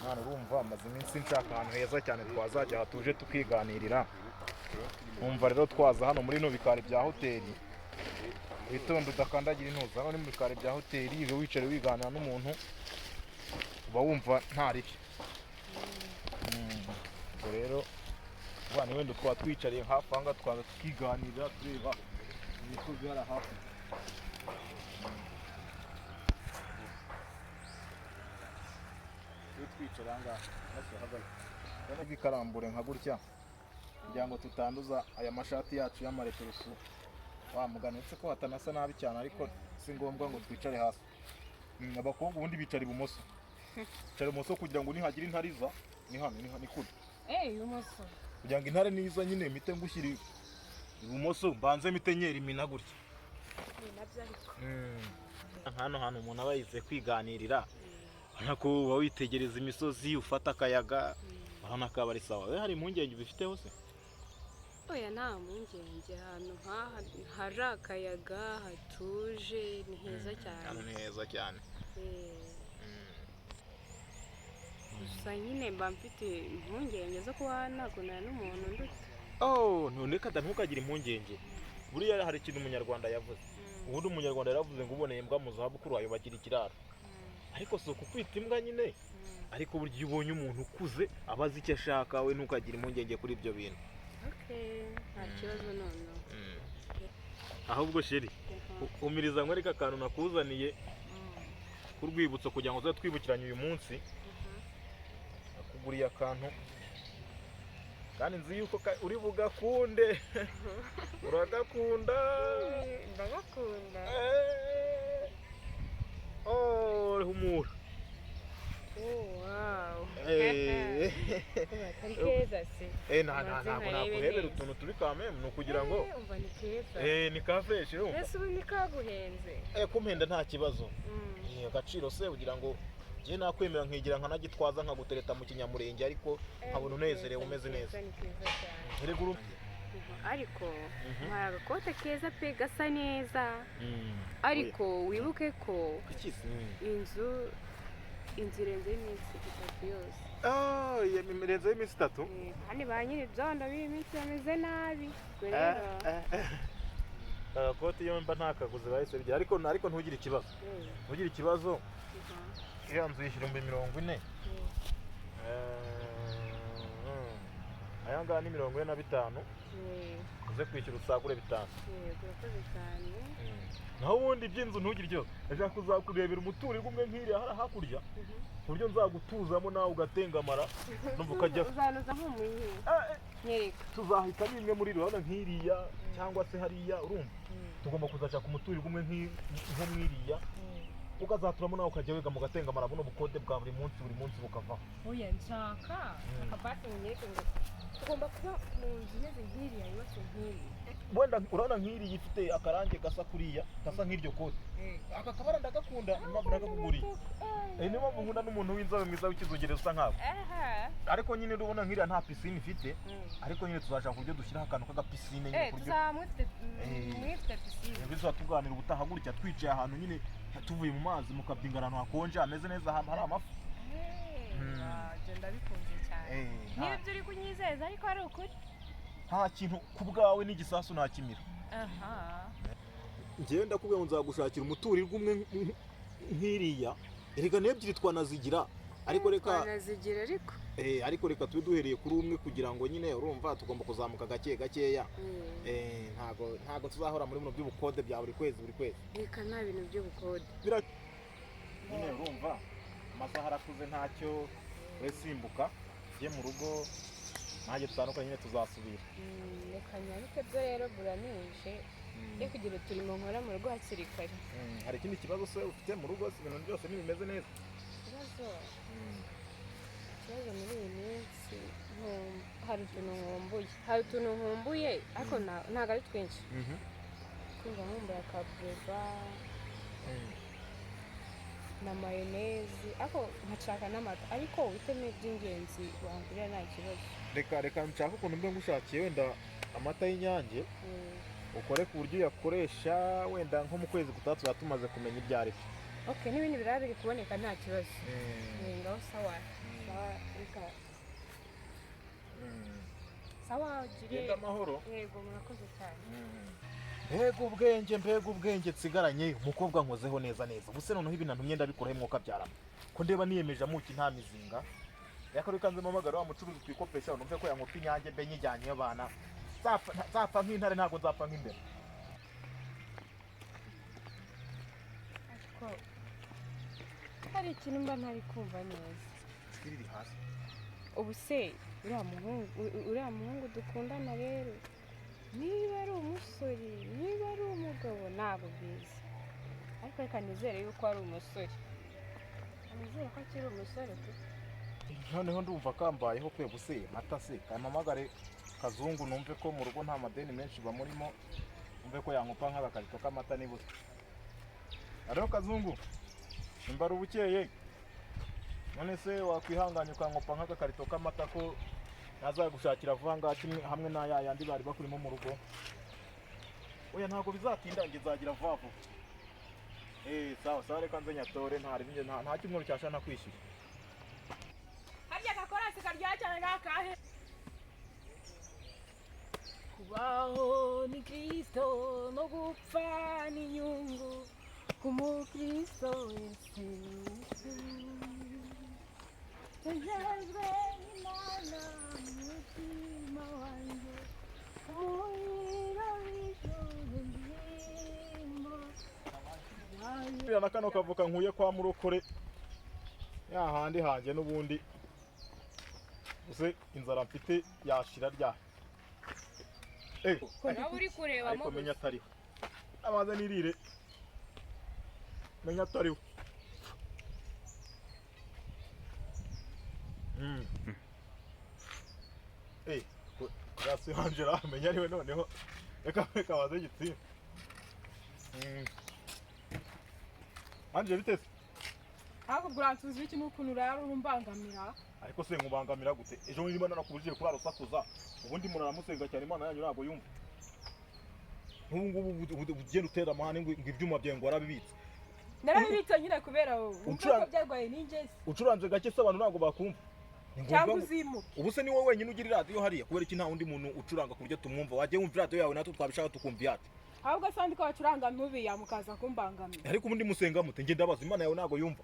mwana urumva amaze iminsi nshaka ahantu heza cyane twazajya hatuje tukiganirira. Umva rero twaza hano muri no bikari bya hoteli. Witondo udakandagira intuza hano ni mu bikari bya hoteli, iyo wicare wiganira n'umuntu uba wumva ntari. Ubwo rero bwana wenda twatwicariye hafi anga twaza tukiganirira tureba imisozi yari hafi. Twicara anga hasi hagaye bikarambure nka gutya kugira ngo tutanduza aya mashati yacu y'amareturusu. Wamuganitse ko hatanasa nabi cyane ariko si ngombwa ngo twicare hasi. Abakobwa ubundi bicara ibumoso. Bicara ibumoso kugira ngo nihagira intariza ni hano ni kuri. Ibumoso. Kugira ngo intare niza nyine mite ngushyira ibumoso mbanze mite nyera imina gutya. Nabyo ariko. Hano hano umuntu aba yize kwiganirira. Nako uba witegereza imisozi ufata akayaga urabona ko aba ari sawa. Hari impungenge bifite hose? Oya nta mpungenge, ahantu hari akayaga hatuje ni heza cyane. Hano ni heza cyane. Gusa nyine mba mfite impungenge zo kuba nagumana n'umuntu nduta. None kada ntukagire impungenge. Buriya hari ikintu umunyarwanda yavuze. Ubundi umunyarwanda yaravuze ngo uboneye imbwa mu zabukuru wayubakira ikiraro. Ariko so kukwita imbwa nyine, ariko buryo ubonye umuntu ukuze abazi icyo ashaka we ntukagire impungenge kuri ibyo bintu. Nta kibazo noneho. Ahubwo sheri umiriza nkwereka akantu nakuzaniye ku rwibutso kugira ngo tuze twibukiranye uyu munsi. Nakuguriye akantu kandi nzi yuko uri bugakunde. Uragakunda? Ndagakunda. Humura. Wow. Kari keza se. Ntabwo nakuhebera utuntu turi kameme ni ukugira ngo umva ni keza. Ni ka fresh urumva. Ese ubu ni kaguhenze. Kumpenda nta kibazo. Agaciro se ugira ngo je nakwemera nkigira nkanagitwaza nkagutereta mu kinyamurenge ariko nkabona unezerewe umeze neza. Ariko nkara agakote keza pe gasa neza. Ariko wibuke ko inzu irenze iminsi 3 yose. Irenze iminsi 3? Kandi ba nyiri ibyondo b'iminsi bameze nabi. Rero agakote iyo mba ntakaguze bahise bigira ariko ntugire ikibazo. Ntugire ikibazo. Iriya nzu yishyura 40. Aya ngaya ni 45. Uze kwishyura usagure 5. Urakoze cyane. Naho ubundi by'inzu ntugire icyo. Ndashaka kuzakurebera umuturirwa umwe nk'iriya hakurya. Ku buryo nzagutuzamo nawe ugatengamara numva ukajya. Uzanuza nk'umuyihe. Nyereka. Tuzahita nimwe muri rubana nk'iriya cyangwa se hariya urumva. Tugomba kuzashaka umuturirwa umwe nko mwiriya. Ukazaturamo nawe ukajya wega mu gatengamara buno bukode bwa buri munsi bukavaho. Oya nshaka akabati nyereke ngo tugomba kuba mu nzu imeze nk'iriya yubatse nk'iyi. Wenda urabona nk'iriya ifite akarange gasa kuriya gasa nk'iryo kote. Aka kabara ndagakunda impamvu nagakuguriye. Niyo mpamvu nkunda n'umuntu w'inzobe mwiza w'ikizogere usa nkabo. Ariko nyine urabona nk'iriya nta piscine ifite. Ariko nyine tuzashaka uburyo dushyiraho akantu k'agapiscine nyine kuryo. Tuzamwite piscine. Bizo tuganira ubutaha gutya twicaye ahantu nyine tuvuye mu mazi mukabyinga ahantu hakonje ameze neza hari amafu. Genda bikunze cyane. Niba ibyo uri kunyizeza ariko ari ukuri. Nta kintu ku bwawe n'igisasu nakimira. Ngewe ndakubwiye ngo nzagushakira umuturirwa umwe nk'iriya. Erega n'ebyiri twanazigira. Ariko reka twanazigira ariko. Ariko reka tube duhereye kuri umwe kugira ngo nyine urumva tugomba kuzamuka gakeya. Ntago tuzahora muri buno by'ubukode bya buri kwezi. Reka nta bintu by'ubukode. Nyine urumva amasaha arakuze ntacyo wesimbuka je mu rugo ntaje tutandukanye nyine tuzasubira. Reka nyarike byo rero buranishe. Kugira turimo nkora mu rugo hakiri kare. Hari ikindi kibazo se ufite mu rugo ibintu byose nibimeze neza? Ikibazo muri iyi minsi hari utuntu nkumbuye ariko ntabwo ari twinshi. Kumva nkumbuye akabureba na mayonezi ariko nkashaka n'amata ariko witeme by'ingenzi wangurira nta kibazo. Reka nshaka ukuntu mbe ngushakiye wenda amata y'Inyange ukore ku buryo yakoresha wenda nko mu kwezi gutatu tumaze kumenya ibyo ari byo. Okay, n'ibindi biraba biri kuboneka nta kibazo. Ngaho sawa. sawa reka sawa ugire genda amahoro. yego murakoze cyane. mbega ubwenge nsigaranye umukobwa nkozeho neza neza ubuse noneho ibintu ntumye ndabikuraho mwuka byarama ko ndeba niyemeje amuki nta mizinga yakora ikanze mamagara wa mucuruzi twikopesha numve ko yankopa inyange mbe nyijyanye abana zapfa nk'intare ntabwo zapfa nk'imbere. Ariko hari ikintu mba ntari kumva neza. Kiriri hasi. Ubu se uriya muhungu dukundana rero niba ari umusore niba ari umugabo ntabwo bwiza ariko reka nizere yuko ari umusore nizere ko akiri umusore pe. Noneho ndumva kambayeho pe buse mata se kamamagare Kazungu numve ko mu rugo nta madeni menshi bamurimo numve ko yankopa nk'agakarito k'amata nibuze. Ariho Kazungu imbara ubukeye none se wakwihanganya ukankopa nk'agakarito k'amata ko nazagushakira vuba ngaha kimwe hamwe n'aya yandi bari bakurimo mu rugo. Oya ntabwo bizatinda ngizagira vuba vuba. Sawa reka nze nyatore nta kimwe cyasha nakwishyura. Harya gakorasi karyoha cyane n'akahe. Kubaho ni Kristo no gupfa ni inyungu kumukristo wese. Tejejwe n'Imana umutima wanjye umuriro w'ijuru ndimo. Na kano kavuka nkuye kwa murokore yahandi hanjye n'ubundi use inzara mfite yashira rya nawe uri kurebamo ariko menya atariho abaza nirire menya atariho. Gasi Angela menya ariwe noneho reka baze igitsi. Anje bitese ahubwo buransubiza iki n'ukuntu rero urumbangamira. Ariko se nkubangamira gute ejo niba narakubujije kurara usakuza ubundi muraramusenga cyane Imana yanyu ntabwo yumva. Ngubu ugenda utera amahane ngo ibyuma byawe ngo warabibitse. Narabibitse nyine kubera wowe uko byarwaye n'ingezi. Ucuranze gake se abantu ntabwo bakumva. Cyangwa uzimuke. Ubu se ni wowe wenyine ugira radio hariya kubera iki nta wundi muntu ucuranga ku buryo tumwumva wagiye wumva radio yawe natwe twabishaka tukumva yacu. Ahubwo sandi ko bacuranga ntubiya mukaza kumbangamira. Ariko ubundi musenga mute nge ndabaza Imana yawe ntabwo yumva.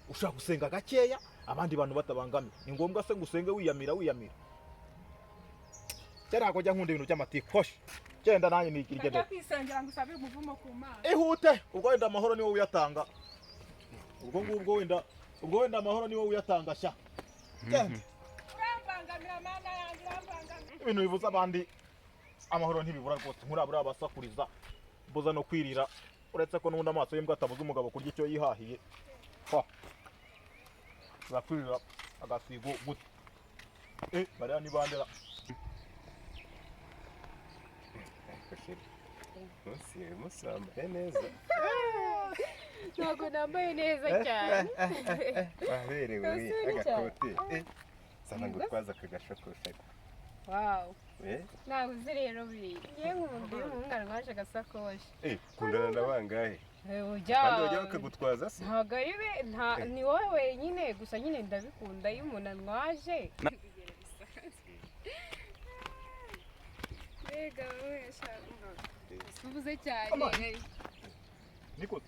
Ushaka gusenga gakeya abandi bantu batabangamye ni ngombwa se ngusenge wiyamira. Cyera ko jya nkunda ibintu by'amatiko hoshi genda nanye nikirige de kwisengera ngo usabire umuvumo ku Mana. Ihute ubwo wenda amahoro niwo uyatanga ubwo wenda amahoro niwo uyatanga sha genda urambangamira Mana yanjye urambangamira. Ibintu bivuza abandi amahoro ntibibura rwose nkurabura abasakuriza mbuza no kwirira uretse ko n'undi amaso y'imbwa atabuza umugabo kurya icyo yihahiye zakwirira agasigo gute bariya nibandera musambaye neza. Ntabwo nambaye neza cyane. Waberewe agakote sana gutwaza akagashakoshi. Wow. Ntabwo uzi rero biri ngiye nk'umuntu w'umungana waje agasakoshi. Kundana na bangahe? Ujya kandi wajya bakagutwaza se? Ntabwo ari we ni wowe wenyine gusa nyine ndabikunda iyo umuntu anwaje. Mbega wowe yashaka ubuze cyane. Niko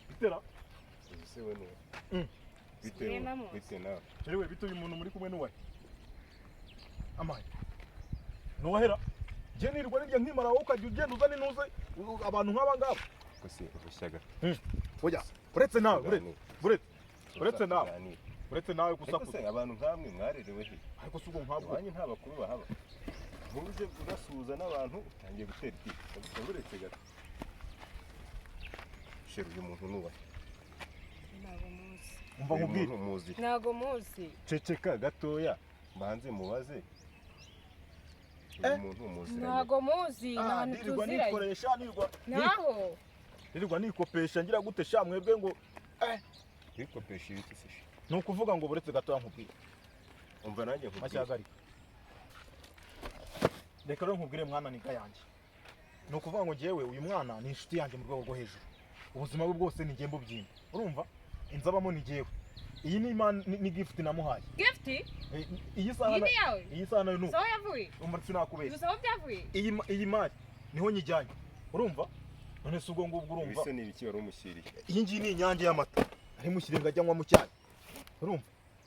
bitera ese we no bite nawe jewe bito uyu muntu muri kumwe n'uwaye amaye nohera je nirwa nirya nkimara wowe ukajya ugenda uzana inuze abantu nk'aba ngabo ko se ubushaga oya uretse nawe uretse nawe gusakuza abantu nkamwe mwarerewe he ariko sugo nkabwo wanyu nta bakuru bahaba ntuje urasuhuza n'abantu utangiye gutera iki uretse gato sheru uyu muntu nuwahe ntabwo muzi umva nkubwire ntabwo muzi ceceka gatoya mbanze mubaze uyu muntu muzi ntabwo muzi ntahantu tuziranye nikoresha naho nirirwa nikopesha ngira gute sha mwebwe ngo wikopesha ibiti se ni ukuvuga ngo buretse gatoya nkubwire umva nanjye nkubwire mashyagari reka rero nkubwire mwana niga yanjye ni ukuvuga ngo njyewe uyu mwana ni inshuti yanjye mu rwego rwo hejuru ubuzima bwe bwose ni njye mbubyimba urumva inzabamo ni njyewe iyi ni imana ni gift namuhaye. Gift? Iyi saha Iyi yawe? iyi saha nayo nuko Sawa yavuye? umutsi nakubeshya. Gusa aho byavuye? Iyi mari niho nyijyanye urumva none se ubwo ngubwo urumva Bise ni ibiki wari umushyiriye? iyi ngiyi ni inyange y'amata ari mushyire ngo ajyanwa mu cyayi urumva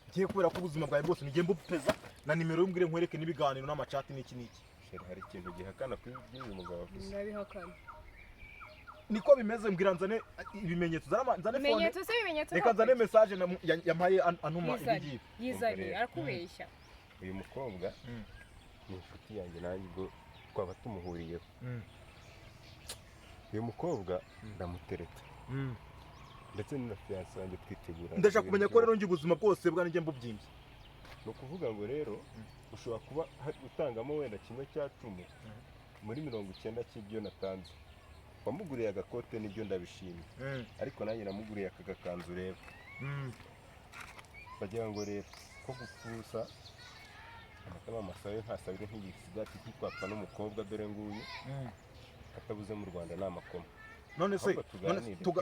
ngiye kubera ko ubuzima bwawe bwose nigiye mbupeza na nimero y'umbwire nkwereke n'ibiganiro n'amachat n'iki n'iki Sheri hari ikintu gihakana kuri by'uyu mugabo avuze. Ndabihakana. niko bimeze mbwira nzane ibimenyetso nzane phone Ibimenyetso se ibimenyetso. reka nzane message yampaye antuma ibigi Yizanye arakubeshya. Uyu mukobwa ni inshuti yanjye nanjye ubwo twaba tumuhuriyeho. Uyu mukobwa ndamutereta ndetse ni na fiancé wanjye twitegura. ndashaka kumenya ko rero ngi ubuzima bwose bwanjye mbubyimbye. No kuvuga ngo rero ushobora kuba utangamo wenda kimwe cya 10 muri 90 cy'ibyo natanze. Wamuguriye agakote n'ibyo ndabishimye. Ariko nanjye namuguriye aka gakanzu rero. Bagira ngo rero ko gufusa amatama amasayo ntasabire nk'igisigati cyitwapfa n'umukobwa dore nguyu. Atabuze mu Rwanda n'amakoma. None se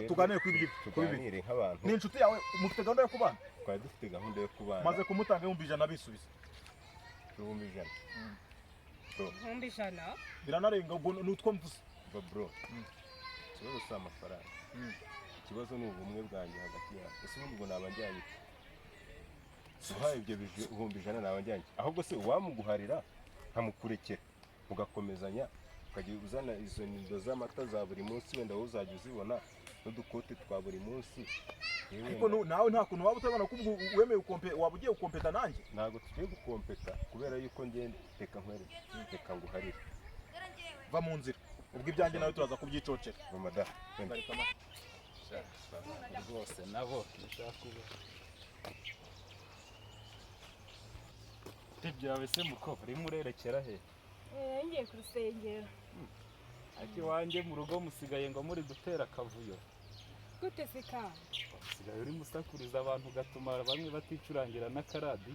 tuganire kuri ibi tuganire nk'abantu. Ni inshuti yawe mufite gahunda yo kubana? Twari dufite gahunda yo kubana. Maze kumutanga 100 bisubiza. 100. Nkumbi jana. Biranarenga ubwo nutwo mvuze. Bro. Ikibazo si amafaranga. Ikibazo ni ubumwe bwanjye hagati yawe. Ese ubundi ngo nabanjyanye. Uhaye ibyo 100 nabanjyanye. Ahubwo se uwamuguharira nkamukurekera ugakomezanya ukagiye uzana izo nindo z'amata za buri munsi wenda wowe uzajya uzibona n'udukote twa buri munsi. Ariko nawe nta kuntu waba utabona ko wemeye waba ugiye gukompeta nanjye. Ntago tugiye gukompeta kubera yuko ngende reka nkwereke reka nguharire. Va mu nzira ubwo ibyanjye nawe turaza kubyicocera. Mama da. Rwose nabo ndashaka kuba byawe se muko urimo urerekera he? Ngiye ku rusengero. Ati wanjye mu rugo musigaye ngo muri gutera akavuyo. Gute se ka? Usigaye uri musakuriza abantu gatuma bamwe baticurangira n'akaradi.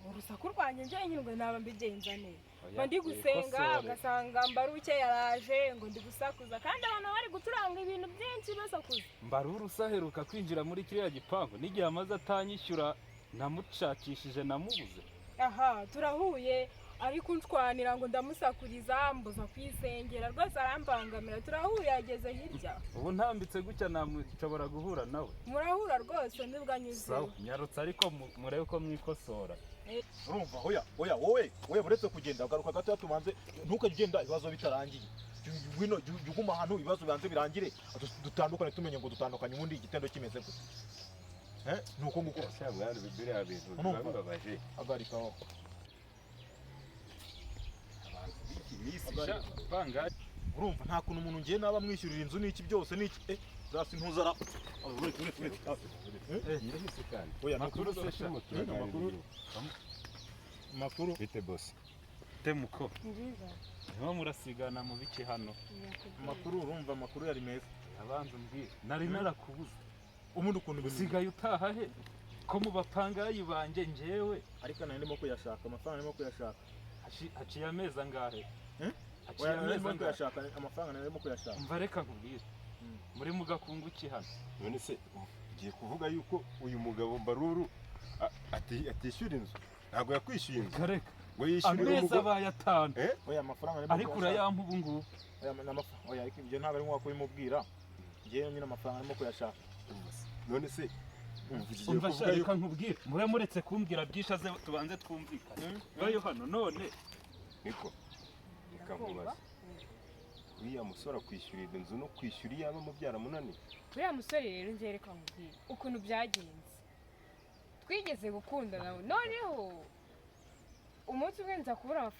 Urusaku rwanjye njye nyine naba mbigenza neza. Ndi gusenga ugasanga mbaruke yaraje ngo ndi gusakuza kandi abantu bari guturanga ibintu byinshi basakuza. Mbaru rusaheruka kwinjira muri kiriya gipangu n'igihe amaze atanyishyura namucakishije namubuze. Aha turahuye ariko unshwanira ngo ndamusakuriza mbuza kwisengera rwose arambangamira turahuye ageze hirya. Ubu ntambitse gutya namushobora guhura nawe. Murahura rwose nibwo anyuze. Sawa nyarutse ariko murebe ko mwikosora. Urumva oya wowe buretse kugenda garuka gato yatumanze ntukajye ugenda ibibazo bitarangiye. Wino juguma ahantu ibibazo bibanze birangire dutandukane tumenye ngo dutandukanye ubundi igitendo kimeze gute. Nuko nguko cyangwa bibiri abintu bibabaje agarikaho. Urumva nta kuntu umuntu ngiye naba mwishyurira inzu n'iki byose n'iki rasi ntuzara oya makuru bite boss temuko Nziza. niho murasigana mu biki hano makuru urumva makuru yari meza abanza umbwira nari narakubuze umuntu ukuntu usigaye utaha he ko mu bapangayi banjye njyewe ariko nari ndimo kuyashaka amafaranga ndimo kuyashaka haciye amezi angahe oya ndimo kuyashaka amafaranga ndimo kuyashaka umva reka nkubwire muri mugakungu ki hano none se ugiye kuvuga yuko uyu mugabo Mbaruru atishyura inzu ntabwo yakwishyuye inzu kareka ngo yishyure amezi abaye 5 oya amafaranga ndimo ariko urayampa ubu ngubu oya ariko ibyo ntabwo ari ngombwa kubimubwira ngewe nyine amafaranga ndimo kuyashaka none se umva reka nkubwire mube muretse kumbwira byinshi aze tubanze twumvikane bayo hano none niko reka nkubaze uriya musore akwishyurira inzu no kwishyura iyaba mubyara munani uriya musore rero njye reka nkubwire ukuntu byagenze twigeze gukundana noneho umunsi umwe nza kubura